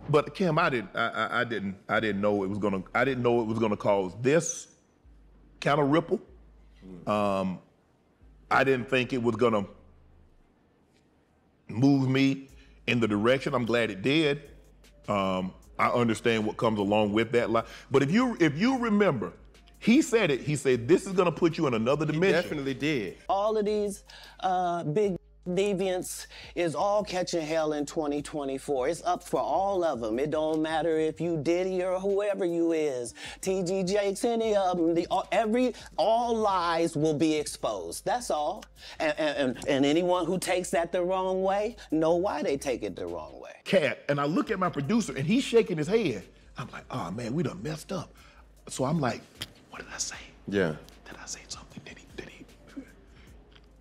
But Kim, I didn't know it was gonna cause this kind of ripple. I didn't think it was gonna move me in the direction. I'm glad it did. I understand what comes along with that. But if you remember, he said it. He said this is gonna put you in another dimension. He definitely did. All of these big deviants is all catching hell in 2024. It's up for all of them. It don't matter if you Diddy or whoever you is, TG Jakes, any of them. All lies will be exposed. That's all. And anyone who takes that the wrong way, know why they take it the wrong way. Katt, and I look at my producer and he's shaking his head. I'm like, oh man, we done messed up. So I'm like, what did I say? Yeah. Did I say something? Did he?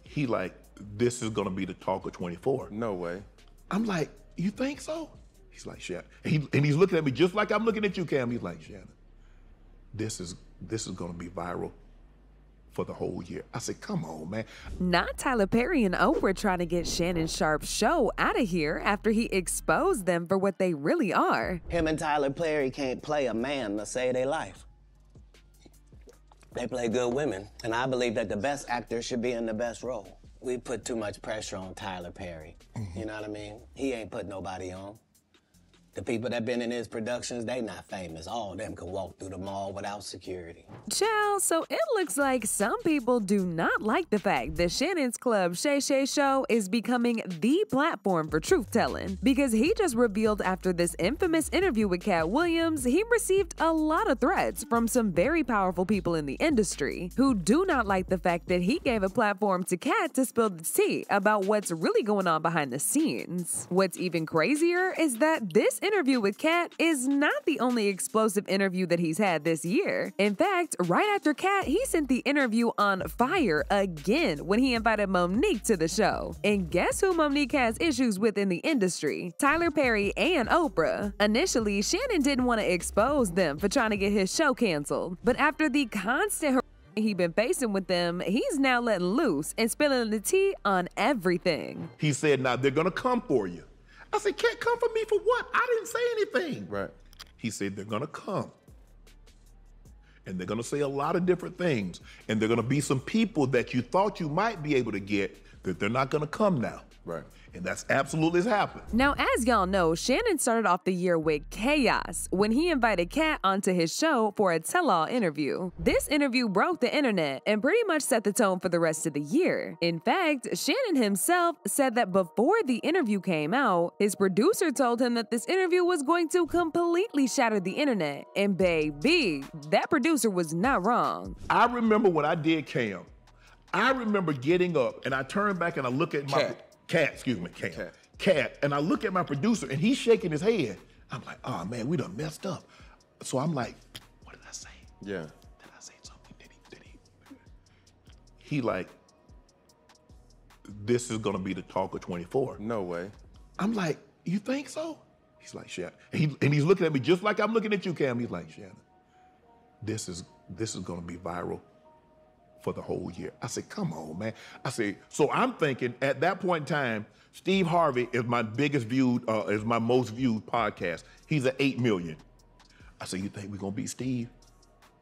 He like, this is gonna be the talk of 24. No way. I'm like, you think so? He's like, Shannon. And he's looking at me just like I'm looking at you, Cam. He's like, Shannon, this is gonna be viral for the whole year. I said, come on, man. Not Tyler Perry and Oprah trying to get Shannon Sharpe's show out of here after he exposed them for what they really are. Him and Tyler Perry can't play a man to save their life. They play good women, and I believe that the best actor should be in the best role. We put too much pressure on Tyler Perry. You know what I mean? He ain't put nobody on. The people that been in his productions, they not famous. All of them can walk through the mall without security. Child, so it looks like some people do not like the fact that Shannon's Club Shay Show is becoming the platform for truth-telling, because he just revealed after this infamous interview with Katt Williams, he received a lot of threats from some very powerful people in the industry who do not like the fact that he gave a platform to Katt to spill the tea about what's really going on behind the scenes. What's even crazier is that this interview with Katt is not the only explosive interview that he's had this year. In fact, right after Katt, he sent the interview on fire again when he invited Monique to the show. And guess who Monique has issues with in the industry? Tyler Perry and Oprah. Initially, Shannon didn't want to expose them for trying to get his show canceled. But after the constant he's been facing with them, he's now letting loose and spilling the tea on everything. He said, now they're gonna come for you. I said, can't come for me for what? I didn't say anything. Right. He said, they're gonna come. And they're gonna say a lot of different things. And they're gonna be some people that you thought you might be able to get that they're not gonna come now. Right. And that's absolutely has happened. Now, as y'all know, Shannon started off the year with chaos when he invited Katt onto his show for a tell-all interview. This interview broke the internet and pretty much set the tone for the rest of the year. In fact, Shannon himself said that before the interview came out, his producer told him that this interview was going to completely shatter the internet. And baby, that producer was not wrong. I remember when I did Cam, I remember getting up and I turned back and I look at my Katt, and I look at my producer and he's shaking his head. I'm like, oh man, we done messed up. So I'm like, what did I say? Yeah. Did I say something? Did he? He like, this is gonna be the talk of 24. No way. I'm like, you think so? He's like, Shannon. And he's looking at me just like I'm looking at you, Cam. He's like, Shannon, this is gonna be viral for the whole year. I said, come on, man. I said, so I'm thinking at that point in time, Steve Harvey is my is my most viewed podcast. He's at 8 million. I said, you think we're gonna beat Steve?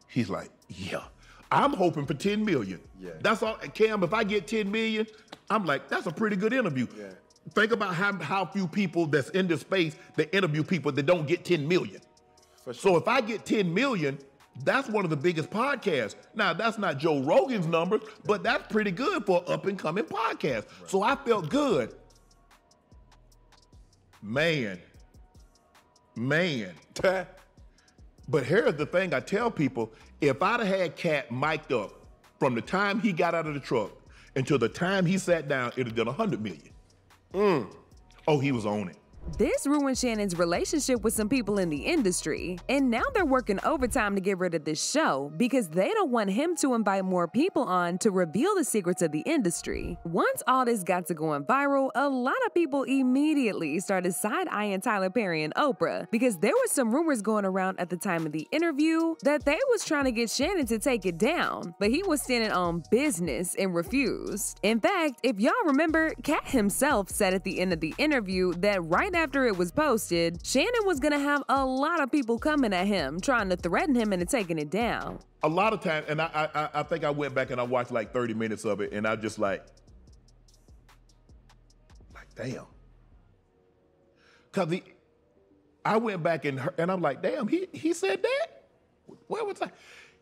He's like, yeah. I'm hoping for 10 million. Yeah. That's all, Cam, if I get 10 million, I'm like, that's a pretty good interview. Yeah. Think about how few people that's in this space that interview people that don't get 10 million. For sure. So if I get 10 million, that's one of the biggest podcasts. Now, that's not Joe Rogan's numbers, but that's pretty good for an up-and-coming podcast. Right. So I felt good. Man. But here's the thing I tell people, if I'd have had Katt mic'd up from the time he got out of the truck until the time he sat down, it'd have done 100 million. Oh, he was on it. This ruined Shannon's relationship with some people in the industry, and now they're working overtime to get rid of this show because they don't want him to invite more people on to reveal the secrets of the industry. Once all this got to going viral, a lot of people immediately started side-eyeing Tyler Perry and Oprah because there were some rumors going around at the time of the interview that they was trying to get Shannon to take it down, but he was standing on business and refused. In fact, if y'all remember, Katt himself said at the end of the interview that right after it was posted, Shannon was gonna have a lot of people coming at him, trying to threaten him into taking it down. A lot of times, and I think I went back and I watched like 30 minutes of it, and I just like damn. Cause I went back and I'm like, damn, he said that? Where was I?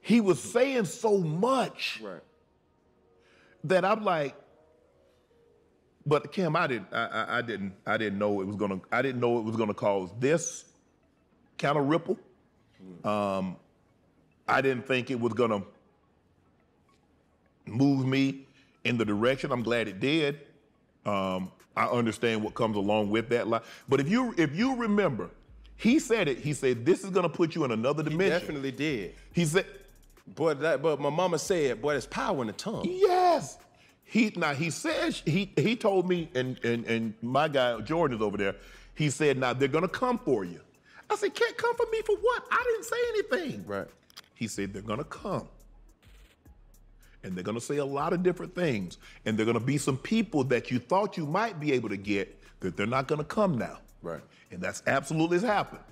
He was saying so much that I'm like, but Kim, I didn't know it was gonna cause this kind of ripple. I didn't think it was gonna move me in the direction. I'm glad it did. I understand what comes along with that. But if you remember, he said it. He said, this is gonna put you in another dimension. He definitely did. He said, but my mama said, boy, there's power in the tongue. Yes. He said, he told me, and my guy Jordan is over there. He said, now they're gonna come for you. I said, can't come for me for what? I didn't say anything. Right. He said, they're gonna come. And they're gonna say a lot of different things. And they're gonna be some people that you thought you might be able to get that they're not gonna come now. Right. And that's absolutely has happened.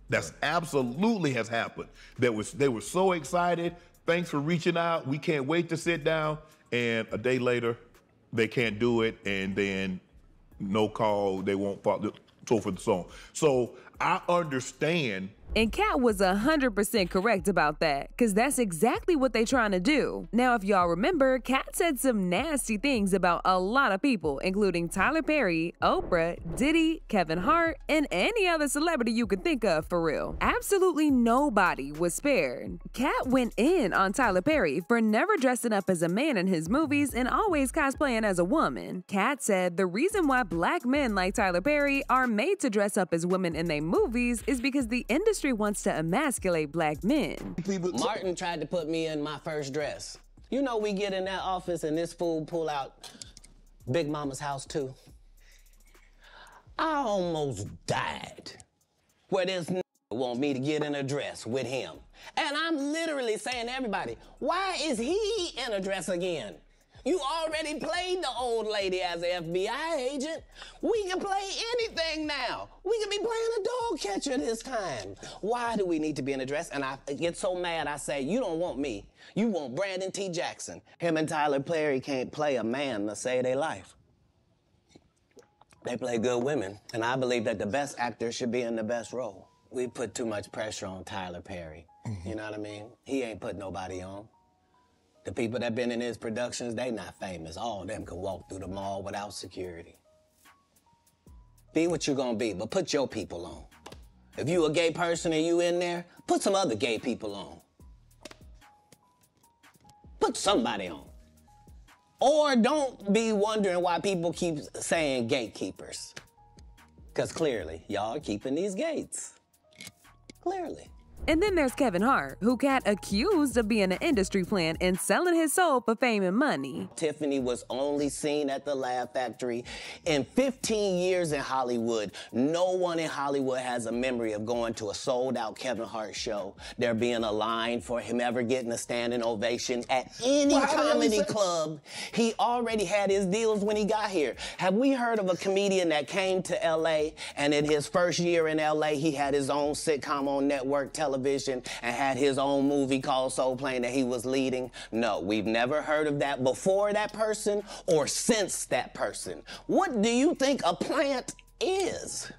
That's absolutely has happened. They were so excited. Thanks for reaching out. We can't wait to sit down. And a day later, they can't do it. And then no call, they won't follow, so forth and so on. So I understand. And Katt was 100% correct about that, because that's exactly what they're trying to do. Now, if y'all remember, Katt said some nasty things about a lot of people, including Tyler Perry, Oprah, Diddy, Kevin Hart, and any other celebrity you could think of for real. Absolutely nobody was spared. Katt went in on Tyler Perry for never dressing up as a man in his movies and always cosplaying as a woman. Katt said the reason why black men like Tyler Perry are made to dress up as women in their movies is because the industry wants to emasculate black men. Martin tried to put me in my first dress. You know, we get in that office and this fool pull out Big Mama's house too. I almost died. Where this want me to get in a dress with him. And I'm literally saying to everybody, why is he in a dress again? You already played the old lady as an FBI agent. We can play anything now. We can be playing a dog catcher this time. Why do we need to be in a dress? And I get so mad, I say, you don't want me. You want Brandon T. Jackson. Him and Tyler Perry can't play a man to save their life. They play good women, and I believe that the best actor should be in the best role. We put too much pressure on Tyler Perry. You know what I mean? He ain't put nobody on. The people that been in his productions, they not famous. All of them can walk through the mall without security. Be what you gonna be, but put your people on. If you a gay person and you in there, put some other gay people on. Put somebody on. Or don't be wondering why people keep saying gatekeepers. Because clearly, y'all are keeping these gates. Clearly. And then there's Kevin Hart, who Katt accused of being an industry plant and selling his soul for fame and money. Tiffany was only seen at the Laugh Factory. In 15 years in Hollywood, no one in Hollywood has a memory of going to a sold-out Kevin Hart show, there being a line for him ever getting a standing ovation at any comedy club. He already had his deals when he got here. Have we heard of a comedian that came to L.A. and in his first year in L.A. he had his own sitcom on network television and had his own movie called Soul Plane that he was leading? No, we've never heard of that before that person or since that person. What do you think a plant is?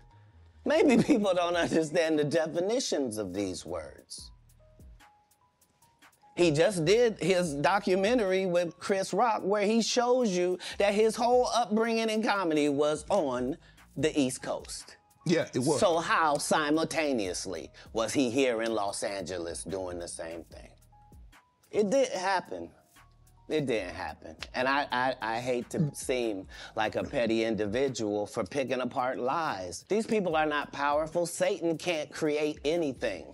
Maybe people don't understand the definitions of these words. He just did his documentary with Chris Rock where he shows you that his whole upbringing in comedy was on the East Coast. Yeah, it was. So how simultaneously was he here in Los Angeles doing the same thing? It didn't happen. It didn't happen. And I hate to seem like a petty individual for picking apart lies. These people are not powerful. Satan can't create anything.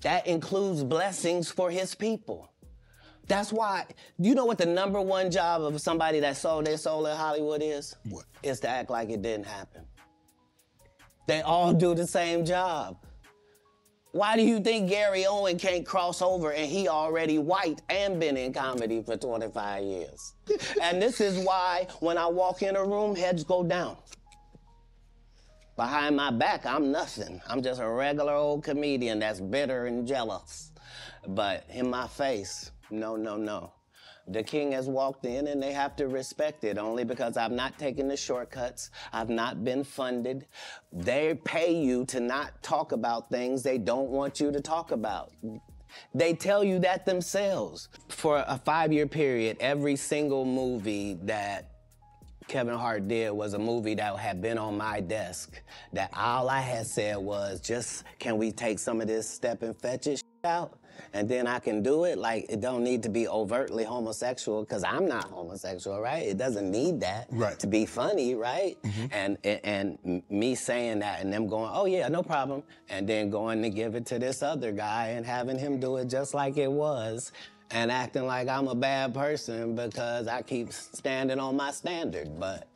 That includes blessings for his people. That's why, you know what the #1 job of somebody that sold their soul in Hollywood is? What? Is to act like it didn't happen. They all do the same job. Why do you think Gary Owen can't cross over and he already white and been in comedy for 25 years? And this is why when I walk in a room, heads go down. Behind my back, I'm nothing. I'm just a regular old comedian that's bitter and jealous. But in my face, no, no, no. The king has walked in and they have to respect it only because I've not taken the shortcuts. I've not been funded. They pay you to not talk about things they don't want you to talk about. They tell you that themselves. For a 5-year period, every single movie that Kevin Hart did was a movie that had been on my desk, that all I had said was, just, can we take some of this step and fetch it out? And then I can do it. Like, it don't need to be overtly homosexual, because I'm not homosexual, right? It doesn't need that to be funny, right? And me saying that and them going, oh yeah, no problem, and then going to give it to this other guy and having him do it just like it was, and acting like I'm a bad person because I keep standing on my standard. But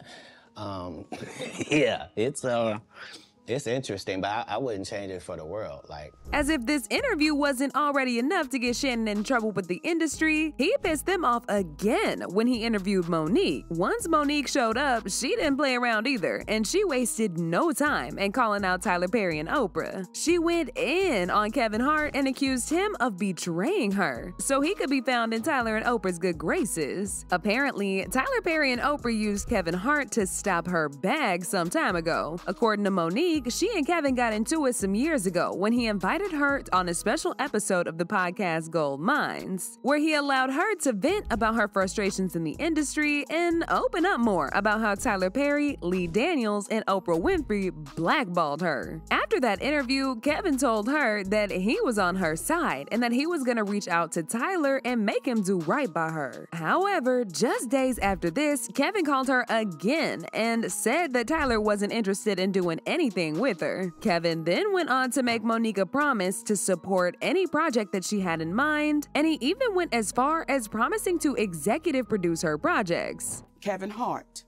yeah, it's interesting, but I wouldn't change it for the world. Like, as if this interview wasn't already enough to get Shannon in trouble with the industry, he pissed them off again when he interviewed Monique. Once Monique showed up, she didn't play around either, and she wasted no time in calling out Tyler Perry and Oprah. She went in on Kevin Hart and accused him of betraying her, so he could be found in Tyler and Oprah's good graces. Apparently, Tyler Perry and Oprah used Kevin Hart to stop her bag some time ago. According to Monique, she and Kevin got into it some years ago when he invited her on a special episode of the podcast Gold Mines, where he allowed her to vent about her frustrations in the industry and open up more about how Tyler Perry, Lee Daniels, and Oprah Winfrey blackballed her. After that interview, Kevin told her that he was on her side and that he was gonna reach out to Tyler and make him do right by her. However, just days after this, Kevin called her again and said that Tyler wasn't interested in doing anything with her. Kevin then went on to make Monique a promise to support any project that she had in mind, and he even went as far as promising to executive produce her projects. Kevin Hart.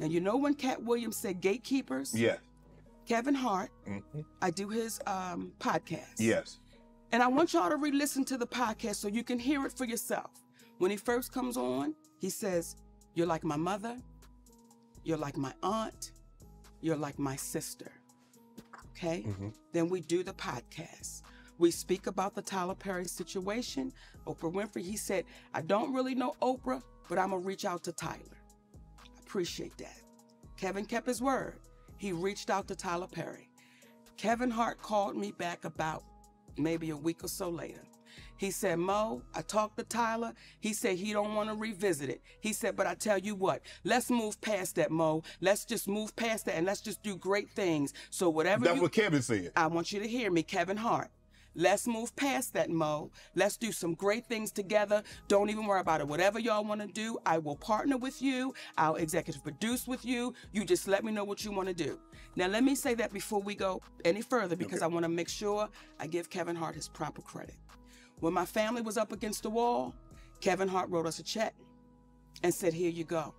Now, you know when Katt Williams said gatekeepers? Yes. Kevin Hart, I do his podcast. Yes. And I want y'all to re-listen to the podcast so you can hear it for yourself. When he first comes on, he says, you're like my mother, you're like my aunt, you're like my sister. Okay? Then we do the podcast. We speak about the Tyler Perry situation. Oprah Winfrey, he said, I don't really know Oprah, but I'm going to reach out to Tyler. I appreciate that. Kevin kept his word. He reached out to Tyler Perry. Kevin Hart called me back about maybe a week or so later. He said, Mo, I talked to Tyler. He said he don't want to revisit it. He said, but I tell you what, let's move past that, Mo. Let's just move past that and let's just do great things. So whatever That's what Kevin said. I want you to hear me, Kevin Hart. Let's move past that, Mo. Let's do some great things together. Don't even worry about it. Whatever y'all want to do, I will partner with you. I'll executive produce with you. You just let me know what you want to do. Now, let me say that before we go any further, because I want to make sure I give Kevin Hart his proper credit. When my family was up against the wall, Kevin Hart wrote us a check and said, here you go.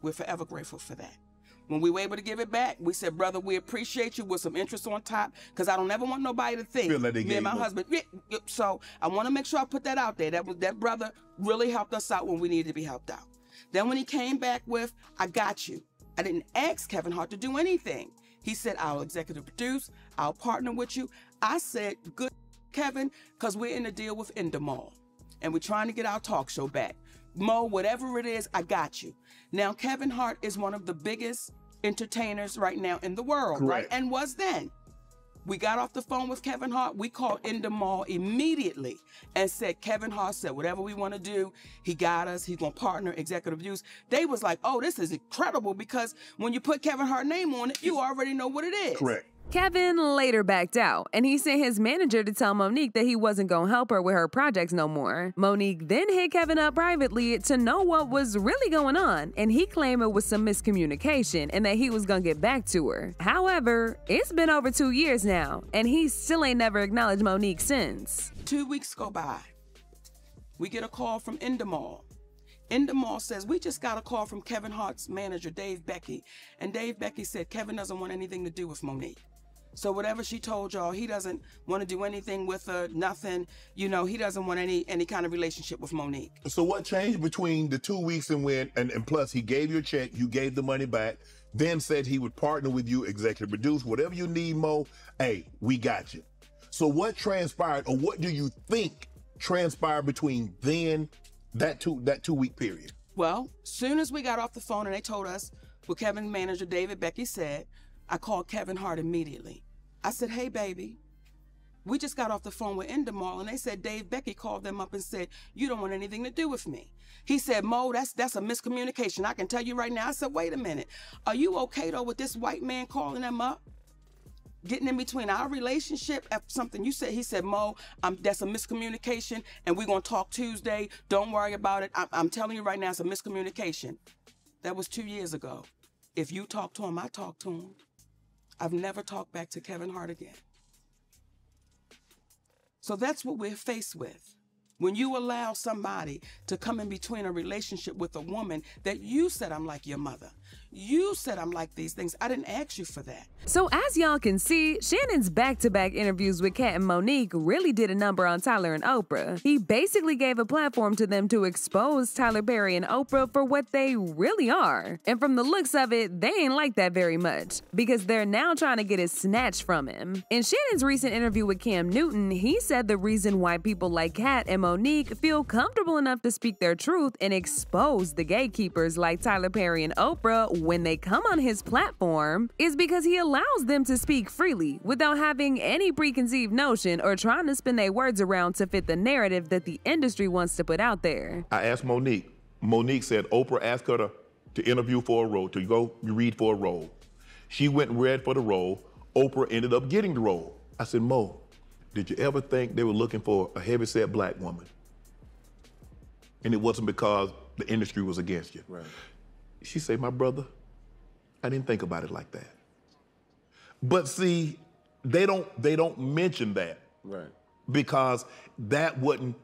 We're forever grateful for that. When we were able to give it back, we said, brother, we appreciate you with some interest on top, because I don't ever want nobody to think, me and my husband. So I want to make sure I put that out there. That brother really helped us out when we needed to be helped out. Then when he came back with, I got you. I didn't ask Kevin Hart to do anything. He said, I'll executive produce, I'll partner with you. I said, good, Kevin, because we're in a deal with Endemol, and we're trying to get our talk show back. Mo, whatever it is, I got you. Now, Kevin Hart is one of the biggest entertainers right now in the world, right? And was then. We got off the phone with Kevin Hart. We called Endemol immediately and said, Kevin Hart said, whatever we want to do, he got us. He's going to partner, executive produce. They was like, oh, this is incredible, because when you put Kevin Hart's name on it, you already know what it is. Correct. Kevin later backed out, and he sent his manager to tell Monique that he wasn't gonna help her with her projects no more. Monique then hit Kevin up privately to know what was really going on, and he claimed it was some miscommunication and that he was gonna get back to her. However, it's been over 2 years now, and he still ain't never acknowledged Monique since. 2 weeks go by. We get a call from Endemol. Endemol says, we just got a call from Kevin Hart's manager, Dave Becky, and Dave Becky said Kevin doesn't want anything to do with Monique. So whatever she told y'all, he doesn't want to do anything with her, nothing. You know, he doesn't want any kind of relationship with Monique. So what changed between the 2 weeks and when, and plus he gave you a check, you gave the money back, then said he would partner with you, executive produce, whatever you need, Mo, hey, we got you. So what transpired, or what do you think transpired between then, that two-week period? Well, soon as we got off the phone and they told us what Kevin's manager, David Becky, said, I called Kevin Hart immediately. I said, hey, baby, we just got off the phone with Endemol, and they said Dave Becky called them up and said, you don't want anything to do with me. He said, Mo, that's a miscommunication. I can tell you right now. I said, wait a minute. Are you okay, though, with this white man calling them up? Getting in between our relationship after something you said. He said, Mo, that's a miscommunication, and we're going to talk Tuesday. Don't worry about it. I'm telling you right now, it's a miscommunication. That was 2 years ago. If you talk to him, I talk to him. I've never talked back to Kevin Hart again. So that's what we're faced with. When you allow somebody to come in between a relationship with a woman that you said, I'm like your mother. You said I'm like these things. I didn't ask you for that. So as y'all can see, Shannon's back-to-back interviews with Katt and Monique really did a number on Tyler and Oprah. He basically gave a platform to them to expose Tyler Perry and Oprah for what they really are. And from the looks of it, they ain't like that very much, because they're now trying to get it snatched from him. In Shannon's recent interview with Cam Newton, he said the reason why people like Katt and Monique feel comfortable enough to speak their truth and expose the gatekeepers like Tyler Perry and Oprah when they come on his platform is because he allows them to speak freely without having any preconceived notion or trying to spin their words around to fit the narrative that the industry wants to put out there. I asked Monique. Monique said Oprah asked her to interview for a role, to go read for a role. She went and read for the role. Oprah ended up getting the role. I said, Mo, did you ever think they were looking for a heavyset black woman? And it wasn't because the industry was against you. Right. She said, my brother, I didn't think about it like that. But see, they don't mention that. Right. Because that wouldn't,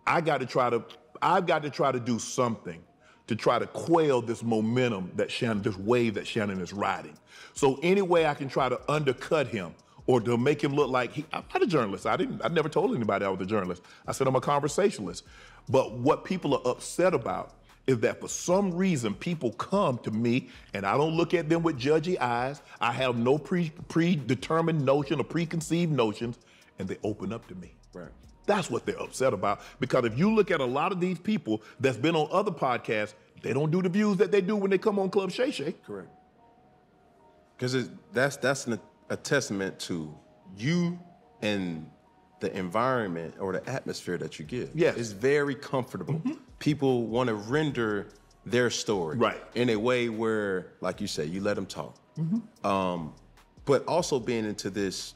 I've got to try to do something to try to quell this momentum that Shannon, this wave that Shannon is riding. So any way I can try to undercut him or to make him look like I'm not a journalist. I never told anybody I was a journalist. I said I'm a conversationalist. But what people are upset about is that for some reason people come to me and I don't look at them with judgy eyes. I have no predetermined notion or preconceived notions, and they open up to me. Right. That's what they're upset about. Because if you look at a lot of these people that's been on other podcasts, they don't do the views that they do when they come on Club Shay Shay. Correct. Because that's a testament to you and the environment or the atmosphere that you give. Yes. It's very comfortable. Mm-hmm. People want to render their story right in a way where, like you say, you let them talk. Mm-hmm. But also being into this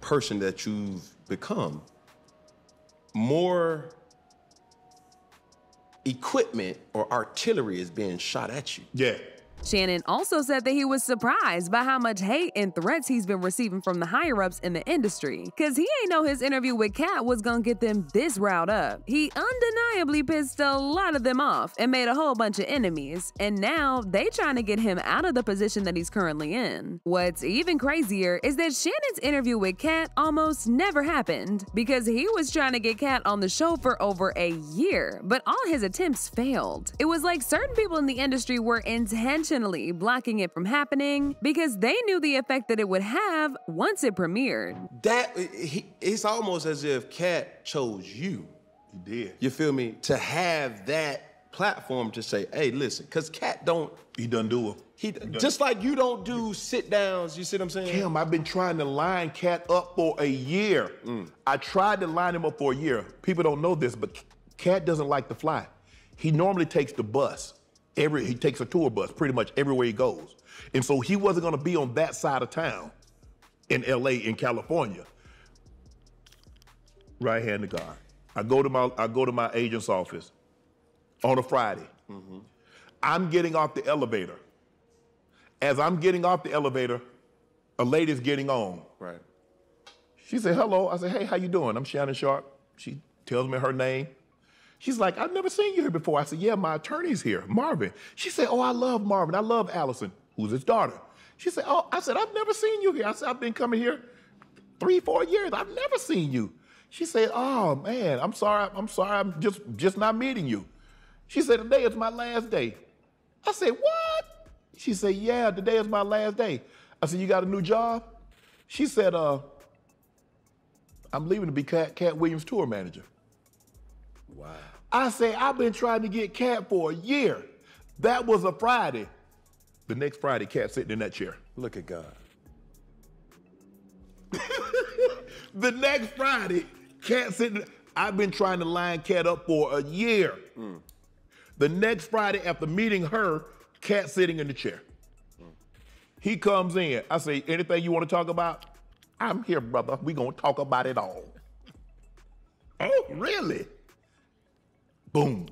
person that you've become, more equipment or artillery is being shot at you. Yeah. Shannon also said that he was surprised by how much hate and threats he's been receiving from the higher-ups in the industry, because he ain't know his interview with Katt was gonna get them this riled up. He undeniably pissed a lot of them off and made a whole bunch of enemies, and now they trying to get him out of the position that he's currently in. What's even crazier is that Shannon's interview with Katt almost never happened, because he was trying to get Katt on the show for over a year, but all his attempts failed. It was like certain people in the industry were intentionally blocking it from happening because they knew the effect that it would have once it premiered. It's almost as if Katt chose you. He did. You feel me? To have that platform to say, hey, listen, because Katt don't. He doesn't do it. Just like you don't do sit downs, you see what I'm saying? Kim, I've been trying to line Katt up for a year. I tried to line him up for a year. People don't know this, but Katt doesn't like to fly. He normally takes the bus. He takes a tour bus pretty much everywhere he goes. And so he wasn't gonna be on that side of town in LA, in California. Right hand to God. I go to my agent's office on a Friday. Mm-hmm. I'm getting off the elevator. As I'm getting off the elevator, a lady's getting on. Right. She said, hello. I said, hey, how you doing? I'm Shannon Sharpe. She tells me her name. She's like, I've never seen you here before. I said, yeah, my attorney's here, Marvin. She said, oh, I love Marvin. I love Allison, who's his daughter. She said, oh, I said, I've never seen you here. I said, I've been coming here 3-4 years. I've never seen you. She said, oh, man, I'm sorry. I'm just not meeting you. She said, today is my last day. I said, what? She said, yeah, today is my last day. I said, you got a new job? She said, I'm leaving to be Katt Williams' tour manager. Wow. I say, I've been trying to get Katt for a year. That was a Friday. The next Friday, Katt sitting in that chair. Look at God. The next Friday, Katt sitting. I've been trying to line Katt up for a year. The next Friday, after meeting her, Katt sitting in the chair. He comes in. I say, anything you want to talk about? I'm here, brother. We gonna talk about it all. Oh, really? Boom.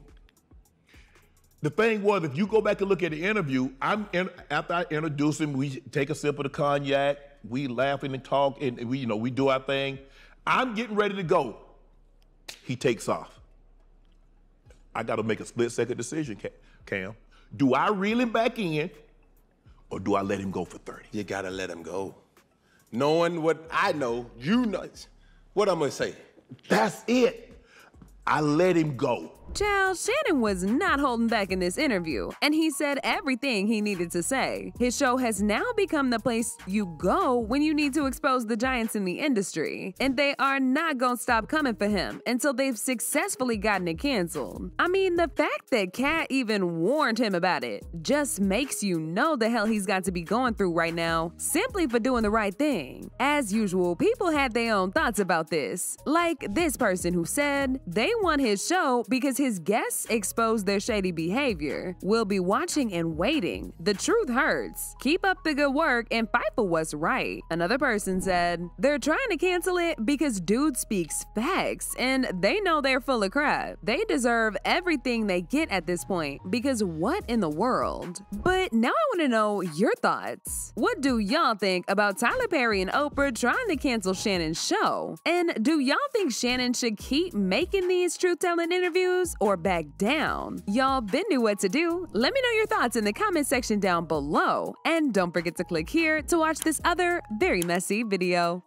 The thing was, if you go back and look at the interview, after I introduce him, we take a sip of the cognac, we laughing and talk, and we do our thing. I'm getting ready to go. He takes off. I got to make a split-second decision, Cam. Do I reel him back in, or do I let him go for 30? You got to let him go. Knowing what I know, you know. What I'm going to say? That's it. I let him go. Child, Shannon was not holding back in this interview, and he said everything he needed to say. His show has now become the place you go when you need to expose the giants in the industry, and they are not gonna stop coming for him until they've successfully gotten it canceled. I mean, the fact that Katt even warned him about it just makes you know the hell he's got to be going through right now simply for doing the right thing. As usual, people had their own thoughts about this, like this person who said they want his show because his guests exposed their shady behavior. We'll be watching and waiting. The truth hurts. Keep up the good work and fight for what's right. Another person said, they're trying to cancel it because dude speaks facts and they know they're full of crap. They deserve everything they get at this point because what in the world? But now I want to know your thoughts. What do y'all think about Tyler Perry and Oprah trying to cancel Shannon's show? And do y'all think Shannon should keep making these truth-telling interviews or back down? Y'all been knew what to do. Let me know your thoughts in the comment section down below. And don't forget to click here to watch this other very messy video.